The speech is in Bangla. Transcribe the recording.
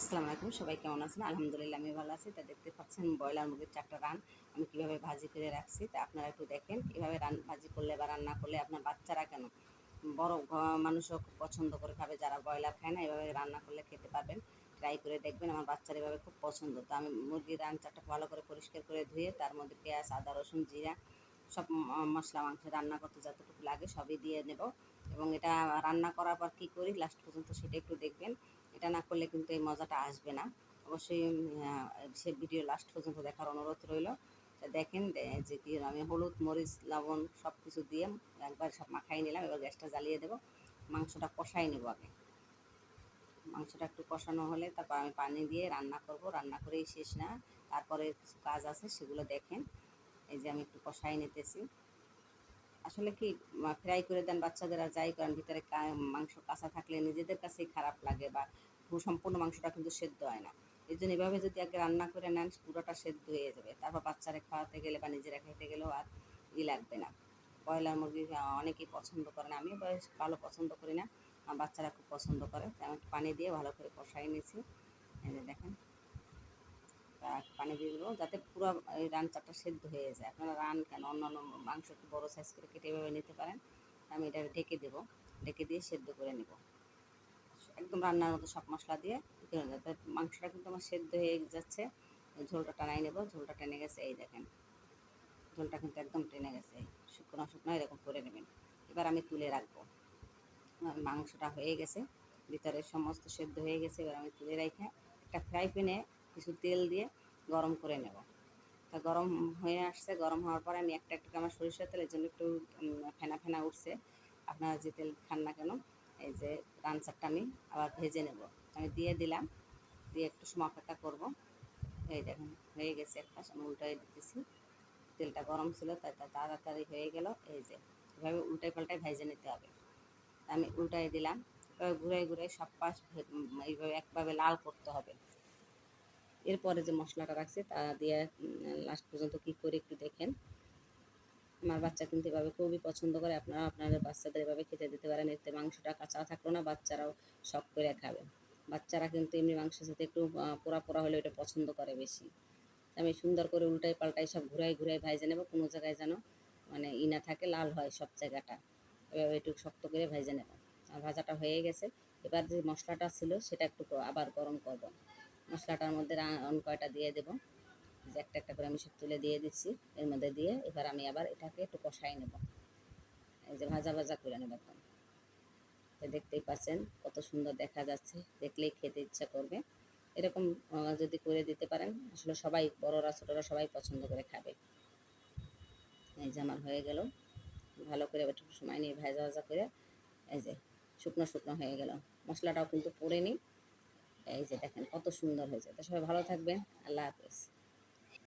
আসসালামু আলাইকুম, সবাই কেমন আছেন? আলহামদুলিল্লাহ আমি ভালো আছি। তা দেখতে পাচ্ছেন ব্রয়লার মুরগির ৪ টা রান আমি কীভাবে ভাজি করে রাখছি। তা আপনারা একটু দেখেন এভাবে ভাজি করলে বা রান্না করলে আপনার বাচ্চারা কেন বড় মানুষও খুব পছন্দ করে খাবে, যারা ব্রয়লার খায় না এভাবে রান্না করলে খেতে পারবেন। ট্রাই করে দেখবেন, আমার বাচ্চারা এভাবে খুব পছন্দ। তো আমি মুরগির রান ৪ টা ভালো করে পরিষ্কার করে ধুয়ে তার মধ্যে পেঁয়াজ, আদা, রসুন, জিরা সব মশলা মাংস রান্না করতে যতটুকু লাগে সবই দিয়ে নেব। এবং এটা রান্না করার পর কী করি লাস্ট পর্যন্ত সেটা একটু দেখবেন। এটা না করলে কিন্তু এই মজাটা আসবে না। অবশ্যই সে ভিডিও লাস্ট পর্যন্ত দেখার অনুরোধ রইল। দেখেন যে কি আমি হলুদ, মরিচ, লবণ সব কিছু দিয়ে একবার সব মাখাই নিলাম। এবার গ্যাসটা জ্বালিয়ে দেবো, মাংসটা কষাই নেব আগে। মাংসটা একটু কষানো হলে তারপর আমি পানি দিয়ে রান্না করব। রান্না করেই শেষ না, তারপরে কিছু কাজ আছে সেগুলো দেখেন। এই যে আমি একটু কষাই নিতেছি। আসলে কি ফ্রাই করে দেন বাচ্চাদের আর যাই করেন, ভিতরে মাংস কাঁচা থাকলে নিজেদের কাছেই খারাপ লাগে বা সম্পূর্ণ মাংসটা কিন্তু সেদ্ধ হয় না। এই জন্য এভাবে যদি আগে রান্না করে নেন পুরোটা সেদ্ধ হয়ে যাবে, তারপর বাচ্চারা খাওয়াতে গেলে বা নিজেরা খাইতে গেলেও আর লাগবে না। ব্রয়লার মুরগি অনেকেই পছন্দ করে না, আমিও ভালো পছন্দ করি না, বাচ্চারা খুব পছন্দ করে। আমি পানি দিয়ে ভালো করে কষাই নিয়েছি। এই যে দেখেন পানি দিয়ে দেবো যাতে পুরো এই রান ৪টা সেদ্ধ হয়ে যায়। আপনারা রান কেন অন্যান্য মাংস একটু বড়ো সাইজ করে কেটে এভাবে নিতে পারেন। আমি এটা ঢেকে দেবো, ঢেকে দিয়ে সেদ্ধ করে নেব একদম রান্নার মতো সব মশলা দিয়ে। যাতে মাংসটা কিন্তু আমার সেদ্ধ হয়ে যাচ্ছে, ঝোলটা টানাই নেব। ঝোলটা টেনে গেছে, এই দেখেন ঝোলটা কিন্তু একদম টেনে গেছে। শুকনো শুকনো এরকম করে নেবেন। এবার আমি তুলে রাখবো। মাংসটা হয়ে গেছে, ভিতরে সমস্ত সেদ্ধ হয়ে গেছে। এবার আমি তুলে রেখে একটা ফ্রাই প্যানে কিছু তেল দিয়ে গরম করে নেব। তা গরম হয়ে আসছে, গরম হওয়ার পরে আমি একটা একটা আমার সরিষার তেলের জন্য একটু ফেনা ফেনা উঠছে। আপনারা যে তেল খান না কেন, এই যে রানসারটা আমি আবার ভেজে নেব। আমি দিয়ে দিলাম, দিয়ে একটু সময় অপেক্ষা করবো। এই দেখুন হয়ে গেছে, একটা আমি উল্টাই দিতেছি। তেলটা গরম ছিল তাই তাড়াতাড়ি হয়ে গেল। এই যে এভাবে উল্টাই পাল্টাই ভেজে নিতে হবে। আমি উল্টাই দিলাম, এবার ঘুরে ঘুরে সব পাশ এইভাবে একভাবে লাল করতে হবে। এরপরে যে মশলাটা রাখছি তা দিয়ে লাস্ট পর্যন্ত কী করে একটু দেখেন। আমার বাচ্চা কিন্তু এভাবে খুবই পছন্দ করে। আপনারা আপনাদের বাচ্চাদের এভাবে খেতে দিতে পারেন। এতে মাংসটা কাঁচা থাকলো না, বাচ্চারাও শখ করে খাবে। বাচ্চারা কিন্তু এমনি মাংসের সাথে একটু পোড়া পোড়া হলে এটা পছন্দ করে বেশি। আমি সুন্দর করে উল্টাই পাল্টাই সব ঘুরাই ঘুরাই ভেজে নেব, কোনো জায়গায় যেন মানে না থাকে, লাল হয় সব জায়গাটা। এভাবে একটু শক্ত করে ভেজে নেব। আর ভাজাটা হয়ে গেছে। এবার যে মশলাটা ছিল সেটা একটু আবার গরম করব। মশলাটার মধ্যে কয়টা দিয়ে দেবো। যে একটা একটা করে আমি সব তুলে দিয়ে দিচ্ছি এর মধ্যে দিয়ে। এবার আমি আবার এটাকে একটু কষাই নেব, এই যে ভাজা ভাজা করে নেব একদম। তো দেখতেই পাচ্ছেন কত সুন্দর দেখা যাচ্ছে, দেখলেই খেতে ইচ্ছা করবে। এরকম যদি করে দিতে পারেন আসলে সবাই, বড়রা ছোটরা সবাই পছন্দ করে খাবে। এই যে আমার হয়ে গেল, ভালো করে একটু সময় নিয়ে ভাজা ভাজা করে এই যে শুকনো শুকনো হয়ে গেল। মশলাটাও কিন্তু পড়ে নিই। এই যে দেখেন কত সুন্দর হয়েছে। তো সবাই ভালো থাকবেন। আল্লাহ হাফেজ।